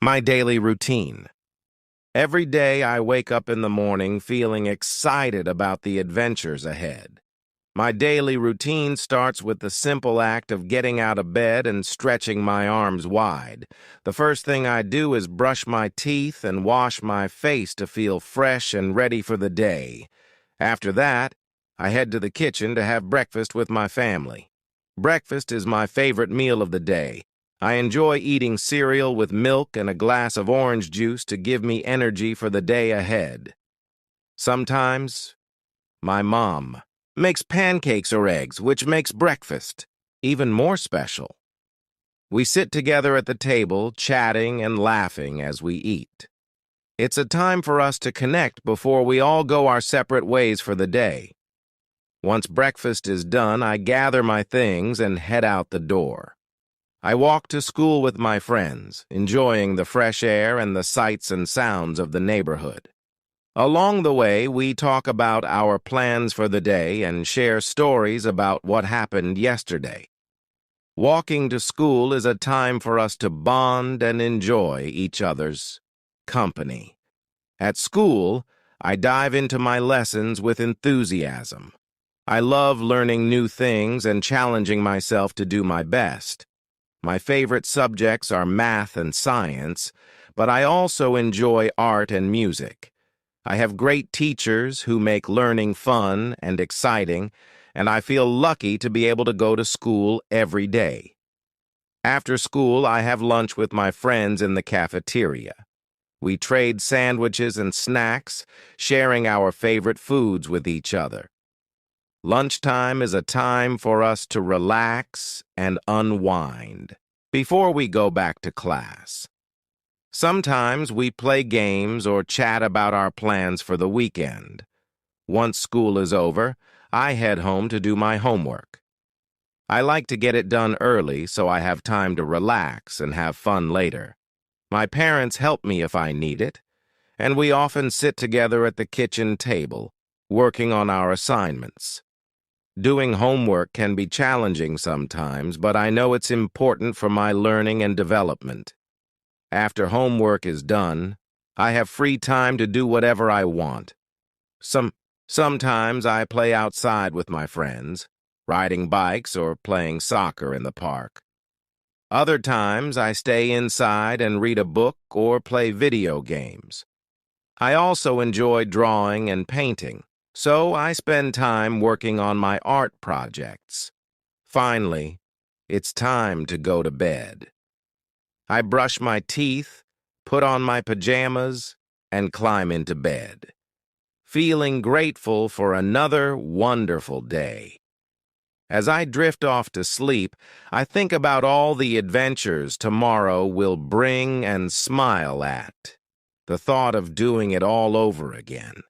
My daily routine. Every day I wake up in the morning feeling excited about the adventures ahead. My daily routine starts with the simple act of getting out of bed and stretching my arms wide. The first thing I do is brush my teeth and wash my face to feel fresh and ready for the day. After that, I head to the kitchen to have breakfast with my family. Breakfast is my favorite meal of the day. I enjoy eating cereal with milk and a glass of orange juice to give me energy for the day ahead. Sometimes, my mom makes pancakes or eggs, which makes breakfast even more special. We sit together at the table, chatting and laughing as we eat. It's a time for us to connect before we all go our separate ways for the day. Once breakfast is done, I gather my things and head out the door. I walk to school with my friends, enjoying the fresh air and the sights and sounds of the neighborhood. Along the way, we talk about our plans for the day and share stories about what happened yesterday. Walking to school is a time for us to bond and enjoy each other's company. At school, I dive into my lessons with enthusiasm. I love learning new things and challenging myself to do my best. My favorite subjects are math and science, but I also enjoy art and music. I have great teachers who make learning fun and exciting, and I feel lucky to be able to go to school every day. After school, I have lunch with my friends in the cafeteria. We trade sandwiches and snacks, sharing our favorite foods with each other. Lunchtime is a time for us to relax and unwind before we go back to class. Sometimes we play games or chat about our plans for the weekend. Once school is over, I head home to do my homework. I like to get it done early so I have time to relax and have fun later. My parents help me if I need it, and we often sit together at the kitchen table, working on our assignments. Doing homework can be challenging sometimes, but I know it's important for my learning and development. After homework is done, I have free time to do whatever I want. Sometimes I play outside with my friends, riding bikes or playing soccer in the park. Other times I stay inside and read a book or play video games. I also enjoy drawing and painting, so I spend time working on my art projects. Finally, it's time to go to bed. I brush my teeth, put on my pajamas, and climb into bed, feeling grateful for another wonderful day. As I drift off to sleep, I think about all the adventures tomorrow will bring and smile at. The thought of doing it all over again.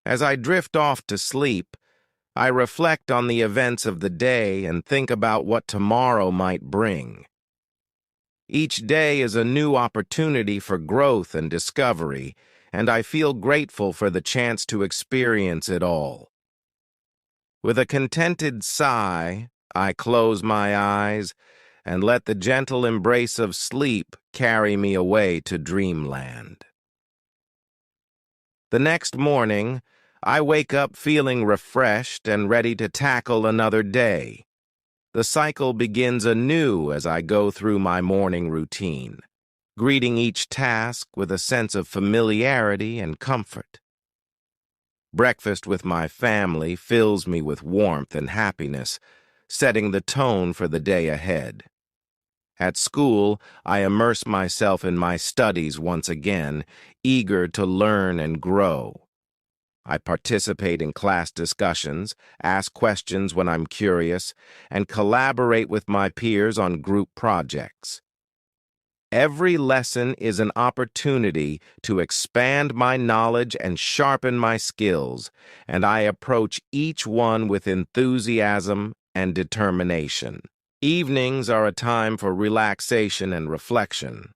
As I drift off to sleep, I reflect on the events of the day and think about what tomorrow might bring. Each day is a new opportunity for growth and discovery, and I feel grateful for the chance to experience it all. With a contented sigh, I close my eyes and let the gentle embrace of sleep carry me away to dreamland. The next morning, I wake up feeling refreshed and ready to tackle another day. The cycle begins anew as I go through my morning routine, greeting each task with a sense of familiarity and comfort. Breakfast with my family fills me with warmth and happiness, setting the tone for the day ahead. At school, I immerse myself in my studies once again, eager to learn and grow. I participate in class discussions, ask questions when I'm curious, and collaborate with my peers on group projects. Every lesson is an opportunity to expand my knowledge and sharpen my skills, and I approach each one with enthusiasm and determination. Evenings are a time for relaxation and reflection.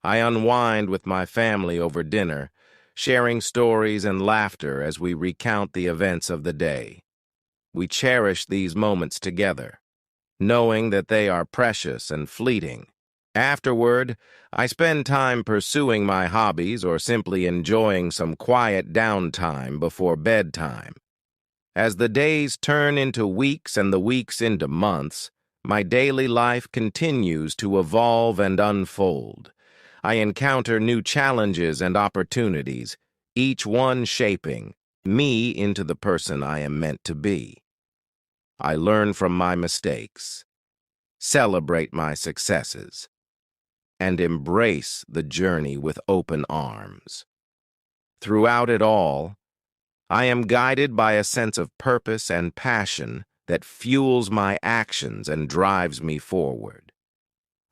I unwind with my family over dinner, sharing stories and laughter as we recount the events of the day. We cherish these moments together, knowing that they are precious and fleeting, Afterward, I spend time pursuing my hobbies or simply enjoying some quiet downtime before bedtime. As the days turn into weeks and the weeks into months, my daily life continues to evolve and unfold. I encounter new challenges and opportunities, each one shaping me into the person I am meant to be. I learn from my mistakes, celebrate my successes, and embrace the journey with open arms. Throughout it all, I am guided by a sense of purpose and passion that fuels my actions and drives me forward.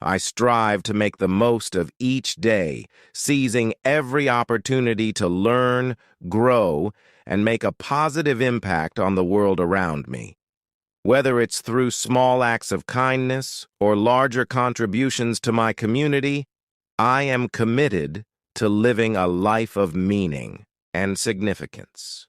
I strive to make the most of each day, seizing every opportunity to learn, grow, and make a positive impact on the world around me. Whether it's through small acts of kindness or larger contributions to my community, I am committed to living a life of meaning and significance.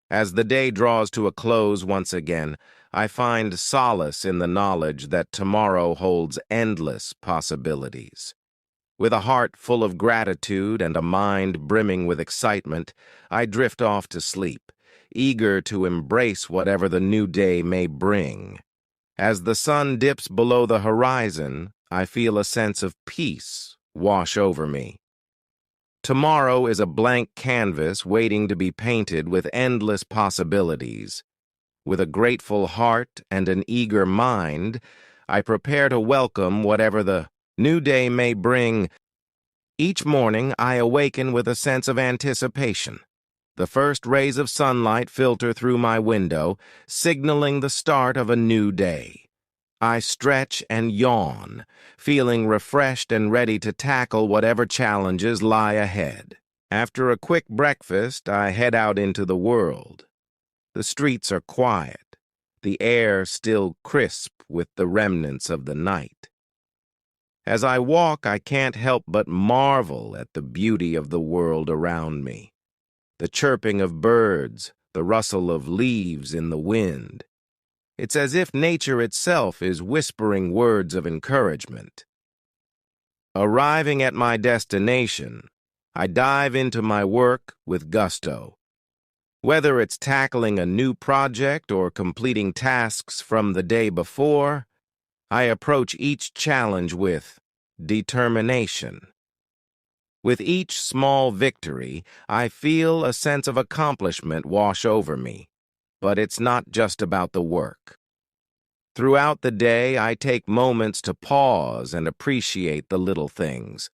As the day draws to a close once again, I find solace in the knowledge that tomorrow holds endless possibilities. With a heart full of gratitude and a mind brimming with excitement, I drift off to sleep, eager to embrace whatever the new day may bring. As the sun dips below the horizon, I feel a sense of peace wash over me. Tomorrow is a blank canvas waiting to be painted with endless possibilities. With a grateful heart and an eager mind, I prepare to welcome whatever the new day may bring. Each morning, I awaken with a sense of anticipation. The first rays of sunlight filter through my window, signaling the start of a new day. I stretch and yawn, feeling refreshed and ready to tackle whatever challenges lie ahead. After a quick breakfast, I head out into the world. The streets are quiet, the air still crisp with the remnants of the night. As I walk, I can't help but marvel at the beauty of the world around me. The chirping of birds, the rustle of leaves in the wind. It's as if nature itself is whispering words of encouragement. Arriving at my destination, I dive into my work with gusto. Whether it's tackling a new project or completing tasks from the day before, I approach each challenge with determination. With each small victory, I feel a sense of accomplishment wash over me. But it's not just about the work. Throughout the day, I take moments to pause and appreciate the little things.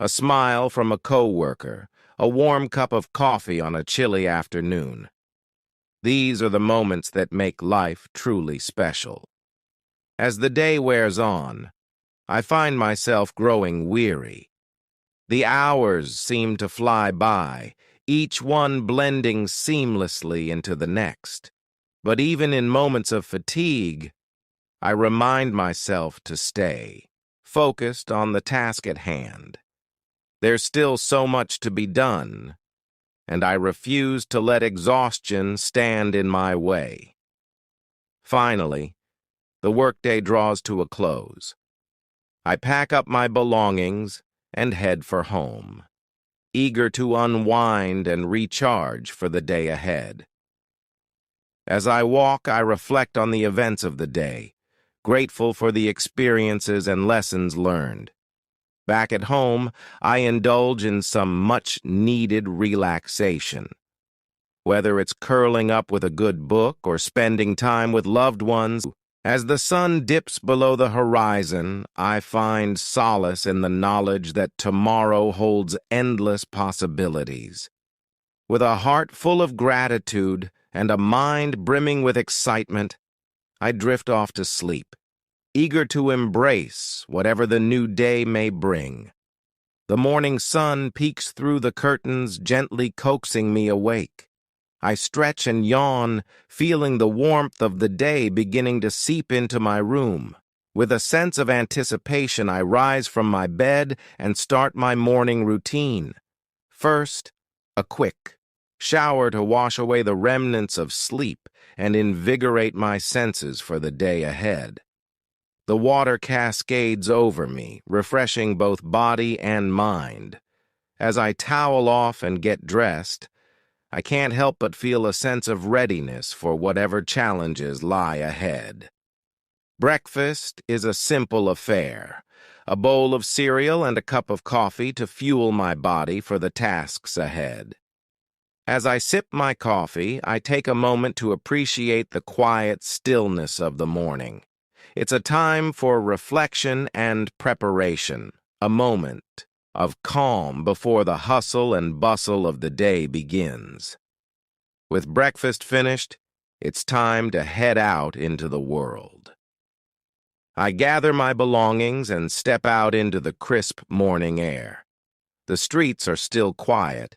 A smile from a coworker, a warm cup of coffee on a chilly afternoon. These are the moments that make life truly special. As the day wears on, I find myself growing weary. The hours seem to fly by, each one blending seamlessly into the next. But even in moments of fatigue, I remind myself to stay focused on the task at hand. There's still so much to be done, and I refuse to let exhaustion stand in my way. Finally, the workday draws to a close. I pack up my belongings and head for home, eager to unwind and recharge for the day ahead. As I walk, I reflect on the events of the day, grateful for the experiences and lessons learned. Back at home, I indulge in some much-needed relaxation. Whether it's curling up with a good book or spending time with loved ones, as the sun dips below the horizon, I find solace in the knowledge that tomorrow holds endless possibilities. With a heart full of gratitude and a mind brimming with excitement, I drift off to sleep, eager to embrace whatever the new day may bring. The morning sun peeks through the curtains, gently coaxing me awake. I stretch and yawn, feeling the warmth of the day beginning to seep into my room. With a sense of anticipation, I rise from my bed and start my morning routine. First, a quick shower to wash away the remnants of sleep and invigorate my senses for the day ahead. The water cascades over me, refreshing both body and mind. As I towel off and get dressed, I can't help but feel a sense of readiness for whatever challenges lie ahead. Breakfast is a simple affair, a bowl of cereal and a cup of coffee to fuel my body for the tasks ahead. As I sip my coffee, I take a moment to appreciate the quiet stillness of the morning. It's a time for reflection and preparation, a moment of calm before the hustle and bustle of the day begins. With breakfast finished, it's time to head out into the world. I gather my belongings and step out into the crisp morning air. The streets are still quiet,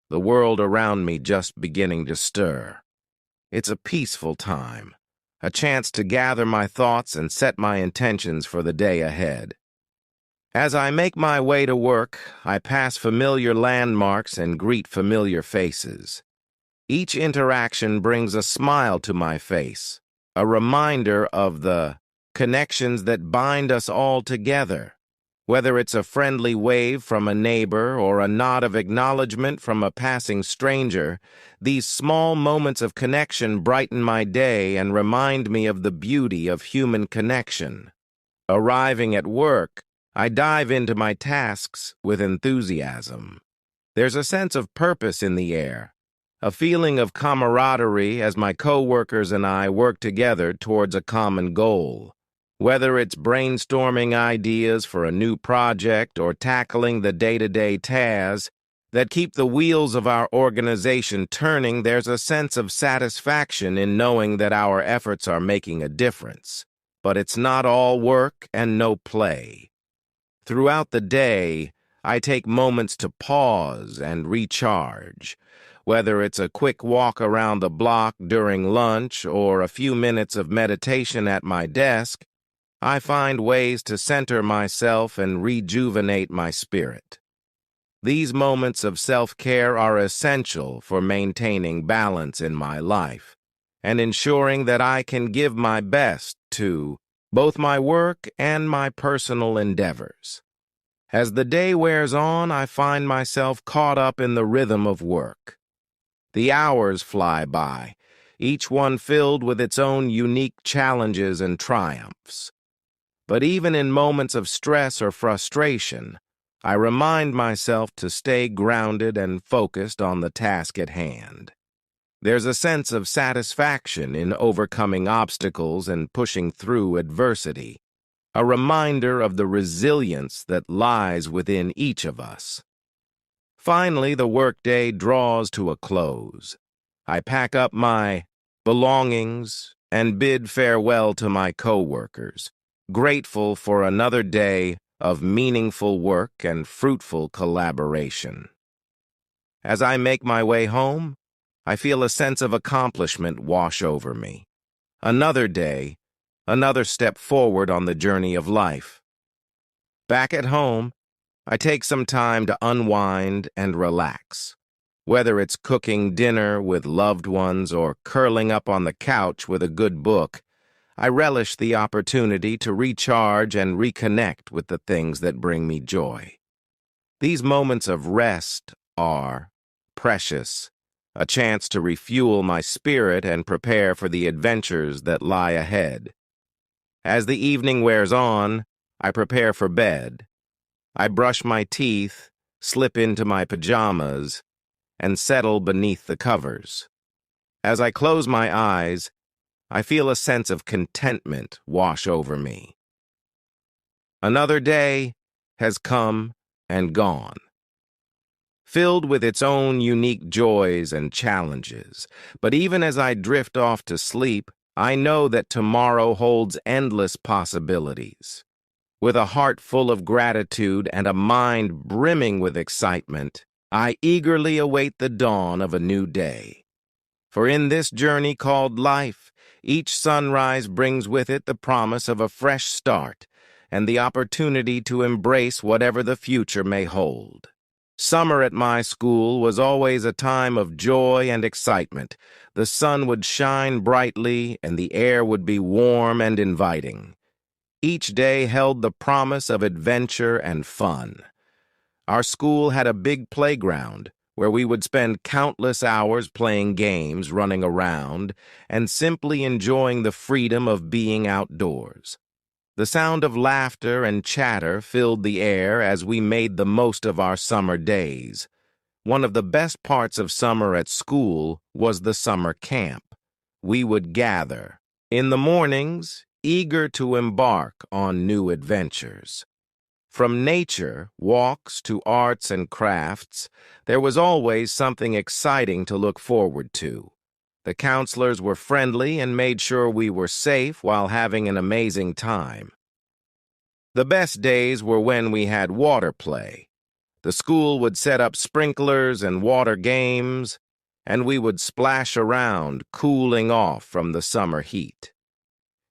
the world around me just beginning to stir. It's a peaceful time, a chance to gather my thoughts and set my intentions for the day ahead. As I make my way to work, I pass familiar landmarks and greet familiar faces. Each interaction brings a smile to my face, a reminder of the connections that bind us all together. Whether it's a friendly wave from a neighbor or a nod of acknowledgement from a passing stranger, these small moments of connection brighten my day and remind me of the beauty of human connection. Arriving at work, I dive into my tasks with enthusiasm. There's a sense of purpose in the air, a feeling of camaraderie as my co-workers and I work together towards a common goal. Whether it's brainstorming ideas for a new project or tackling the day-to-day tasks that keep the wheels of our organization turning, there's a sense of satisfaction in knowing that our efforts are making a difference. But it's not all work and no play. Throughout the day, I take moments to pause and recharge. Whether it's a quick walk around the block during lunch or a few minutes of meditation at my desk, I find ways to center myself and rejuvenate my spirit. These moments of self-care are essential for maintaining balance in my life and ensuring that I can give my best to both my work and my personal endeavors. As the day wears on, I find myself caught up in the rhythm of work. The hours fly by, each one filled with its own unique challenges and triumphs. But even in moments of stress or frustration, I remind myself to stay grounded and focused on the task at hand. There's a sense of satisfaction in overcoming obstacles and pushing through adversity, a reminder of the resilience that lies within each of us. Finally, the workday draws to a close. I pack up my belongings and bid farewell to my co-workers, grateful for another day of meaningful work and fruitful collaboration. As I make my way home, I feel a sense of accomplishment wash over me. Another day, another step forward on the journey of life. Back at home, I take some time to unwind and relax. Whether it's cooking dinner with loved ones or curling up on the couch with a good book, I relish the opportunity to recharge and reconnect with the things that bring me joy. These moments of rest are precious, a chance to refuel my spirit and prepare for the adventures that lie ahead. As the evening wears on, I prepare for bed. I brush my teeth, slip into my pajamas, and settle beneath the covers. As I close my eyes, I feel a sense of contentment wash over me. Another day has come and gone, filled with its own unique joys and challenges. But even as I drift off to sleep, I know that tomorrow holds endless possibilities. With a heart full of gratitude and a mind brimming with excitement, I eagerly await the dawn of a new day. For in this journey called life, each sunrise brings with it the promise of a fresh start and the opportunity to embrace whatever the future may hold. Summer at my school was always a time of joy and excitement. The sun would shine brightly and the air would be warm and inviting. Each day held the promise of adventure and fun. Our school had a big playground where we would spend countless hours playing games, running around, and simply enjoying the freedom of being outdoors. The sound of laughter and chatter filled the air as we made the most of our summer days. One of the best parts of summer at school was the summer camp. We would gather in the mornings, eager to embark on new adventures. From nature, walks to arts and crafts, there was always something exciting to look forward to. The counselors were friendly and made sure we were safe while having an amazing time. The best days were when we had water play. The school would set up sprinklers and water games, and we would splash around, cooling off from the summer heat.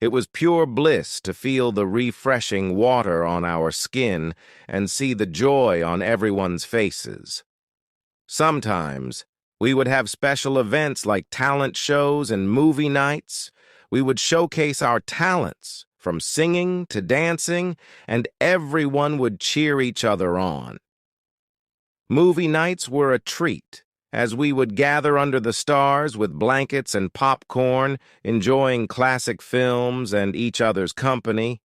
It was pure bliss to feel the refreshing water on our skin and see the joy on everyone's faces. Sometimes, we would have special events like talent shows and movie nights. We would showcase our talents, from singing to dancing, and everyone would cheer each other on. Movie nights were a treat, as we would gather under the stars with blankets and popcorn, enjoying classic films and each other's company.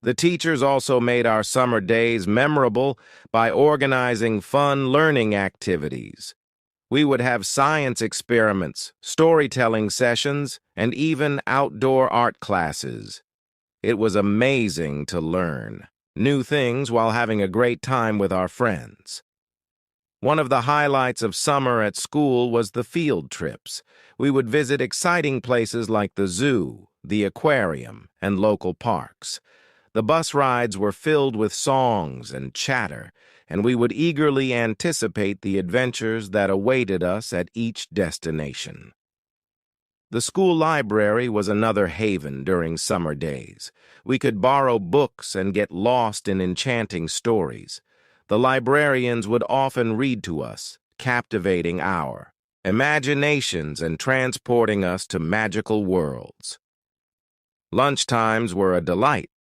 The teachers also made our summer days memorable by organizing fun learning activities. We would have science experiments, storytelling sessions, and even outdoor art classes. It was amazing to learn new things while having a great time with our friends. One of the highlights of summer at school was the field trips. We would visit exciting places like the zoo, the aquarium, and local parks. The bus rides were filled with songs and chatter, and we would eagerly anticipate the adventures that awaited us at each destination. The school library was another haven during summer days. We could borrow books and get lost in enchanting stories. The librarians would often read to us, captivating our imaginations and transporting us to magical worlds. Lunchtimes were a delight,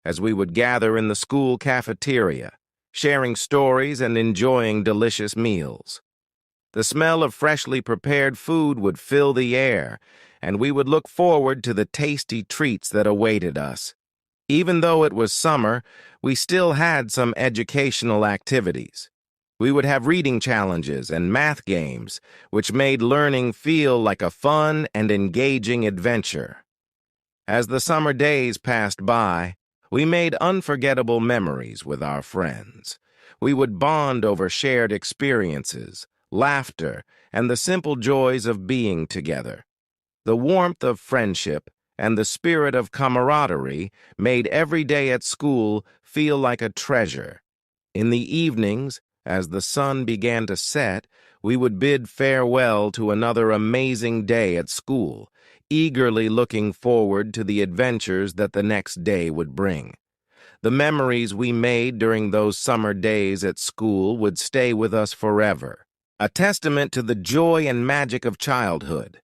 as we would gather in the school cafeteria, sharing stories and enjoying delicious meals. The smell of freshly prepared food would fill the air, and we would look forward to the tasty treats that awaited us. Even though it was summer, we still had some educational activities. We would have reading challenges and math games, which made learning feel like a fun and engaging adventure. As the summer days passed by, we made unforgettable memories with our friends. We would bond over shared experiences, laughter, and the simple joys of being together. The warmth of friendship and the spirit of camaraderie made every day at school feel like a treasure. In the evenings, as the sun began to set, we would bid farewell to another amazing day at school, eagerly looking forward to the adventures that the next day would bring. The memories we made during those summer days at school would stay with us forever, a testament to the joy and magic of childhood.